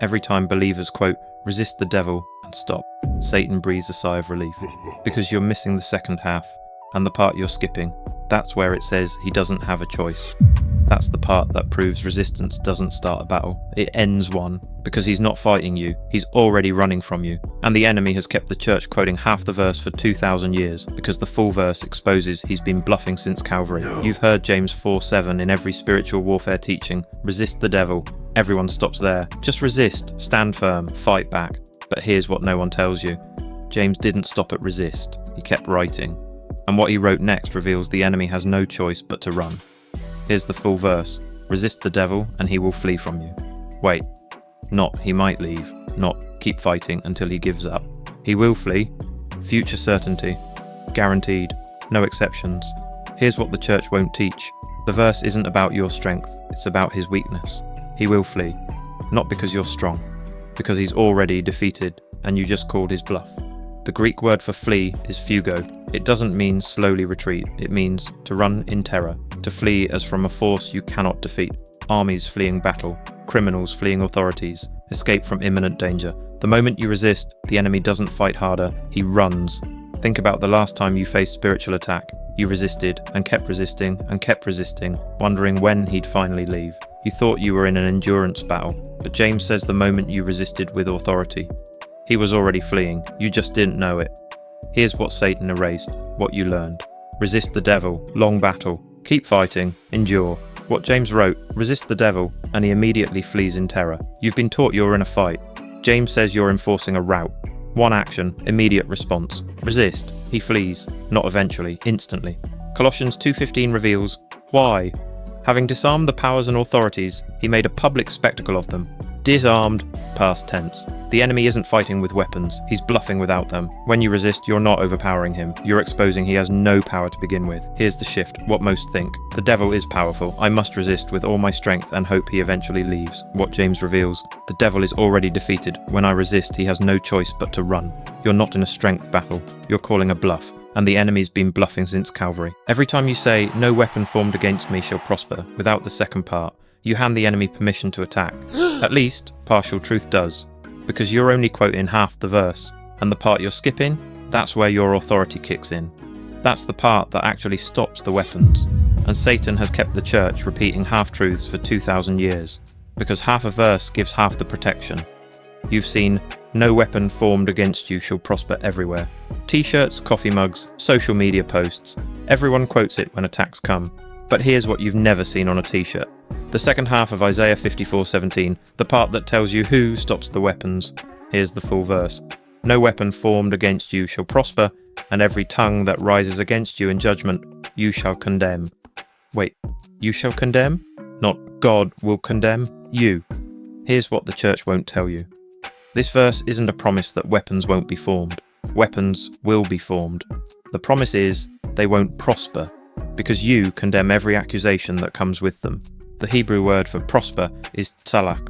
Every time believers, quote, resist the devil and stop, Satan breathes a sigh of relief. Because you're missing the second half, and the part you're skipping, that's where it says he doesn't have a choice. That's the part that proves resistance doesn't start a battle. It ends one, because he's not fighting you, he's already running from you. And the enemy has kept the church quoting half the verse for 2,000 years, because the full verse exposes he's been bluffing since Calvary. You've heard James 4:7 in every spiritual warfare teaching, resist the devil. Everyone stops there. Just resist, stand firm, fight back. But here's what no one tells you. James didn't stop at resist, he kept writing. And what he wrote next reveals the enemy has no choice but to run. Here's the full verse. Resist the devil and he will flee from you. Wait, not he might leave, not keep fighting until he gives up. He will flee. Future certainty. Guaranteed. No exceptions. Here's what the church won't teach. The verse isn't about your strength, it's about his weakness. He will flee. Not because you're strong, because he's already defeated and you just called his bluff. The Greek word for flee is pheugō. It doesn't mean slowly retreat, it means to run in terror, to flee as from a force you cannot defeat. Armies fleeing battle, criminals fleeing authorities, escape from imminent danger. The moment you resist, the enemy doesn't fight harder, he runs. Think about the last time you faced spiritual attack. You resisted and kept resisting and kept resisting, wondering when he'd finally leave. You thought you were in an endurance battle, but James says the moment you resisted with authority, he was already fleeing, you just didn't know it. Here's what Satan erased, what you learned. Resist the devil, long battle, keep fighting, endure. What James wrote, resist the devil, and he immediately flees in terror. You've been taught you're in a fight. James says you're enforcing a rout. One action, immediate response. Resist, he flees, not eventually, instantly. Colossians 2:15 reveals, why? Having disarmed the powers and authorities, he made a public spectacle of them. Disarmed, past tense. The enemy isn't fighting with weapons, he's bluffing without them. When you resist, you're not overpowering him, you're exposing he has no power to begin with. Here's the shift, what most think. The devil is powerful, I must resist with all my strength and hope he eventually leaves. What James reveals, the devil is already defeated. When I resist, he has no choice but to run. You're not in a strength battle, you're calling a bluff. And the enemy's been bluffing since Calvary. Every time you say, no weapon formed against me shall prosper, without the second part, you hand the enemy permission to attack. At least, partial truth does. Because you're only quoting half the verse, and the part you're skipping, that's where your authority kicks in. That's the part that actually stops the weapons. And Satan has kept the church repeating half-truths for 2,000 years, because half a verse gives half the protection. You've seen, no weapon formed against you shall prosper everywhere. T-shirts, coffee mugs, social media posts, everyone quotes it when attacks come. But here's what you've never seen on a t-shirt. The second half of Isaiah 54:17, the part that tells you who stops the weapons. Here's the full verse. No weapon formed against you shall prosper, and every tongue that rises against you in judgment, you shall condemn. Wait, you shall condemn? Not God will condemn, you. Here's what the church won't tell you. This verse isn't a promise that weapons won't be formed. Weapons will be formed. The promise is they won't prosper, because you condemn every accusation that comes with them. The Hebrew word for prosper is tzalak.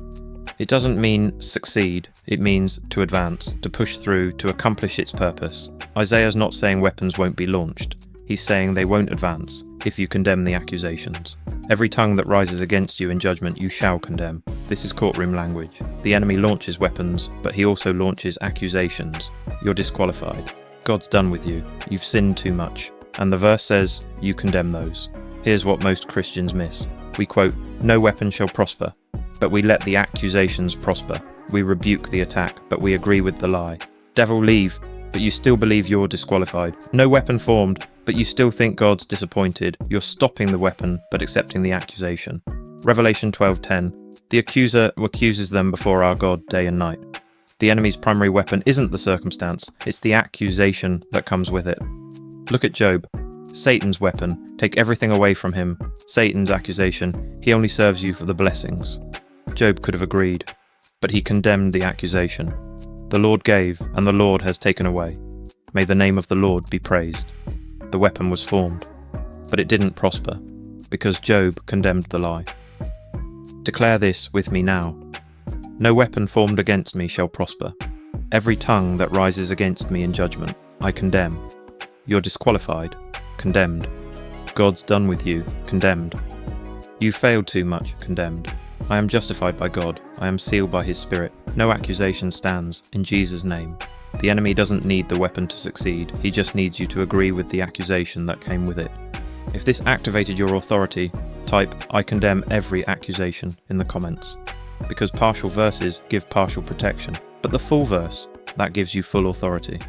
It doesn't mean succeed, it means to advance, to push through, to accomplish its purpose. Isaiah's not saying weapons won't be launched. He's saying they won't advance if you condemn the accusations. Every tongue that rises against you in judgment you shall condemn. This is courtroom language. The enemy launches weapons, but he also launches accusations. You're disqualified. God's done with you. You've sinned too much. And the verse says, you condemn those. Here's what most Christians miss. We quote, no weapon shall prosper, but we let the accusations prosper. We rebuke the attack, but we agree with the lie. Devil, leave, but you still believe you're disqualified. No weapon formed, but you still think God's disappointed. You're stopping the weapon, but accepting the accusation. Revelation 12:10, the accuser accuses them before our God day and night. The enemy's primary weapon isn't the circumstance, it's the accusation that comes with it. Look at Job. Satan's weapon, take everything away from him. Satan's accusation, he only serves you for the blessings. Job could have agreed, but he condemned the accusation. The Lord gave, and the Lord has taken away. May the name of the Lord be praised. The weapon was formed, but it didn't prosper, because Job condemned the lie. Declare this with me now. No weapon formed against me shall prosper. Every tongue that rises against me in judgment, I condemn. You're disqualified, condemned. God's done with you, condemned. You failed too much, condemned. I am justified by God. I am sealed by His Spirit. No accusation stands, in Jesus' name. The enemy doesn't need the weapon to succeed. He just needs you to agree with the accusation that came with it. If this activated your authority, type "I condemn every accusation" in the comments. Because partial verses give partial protection, but the full verse, that gives you full authority.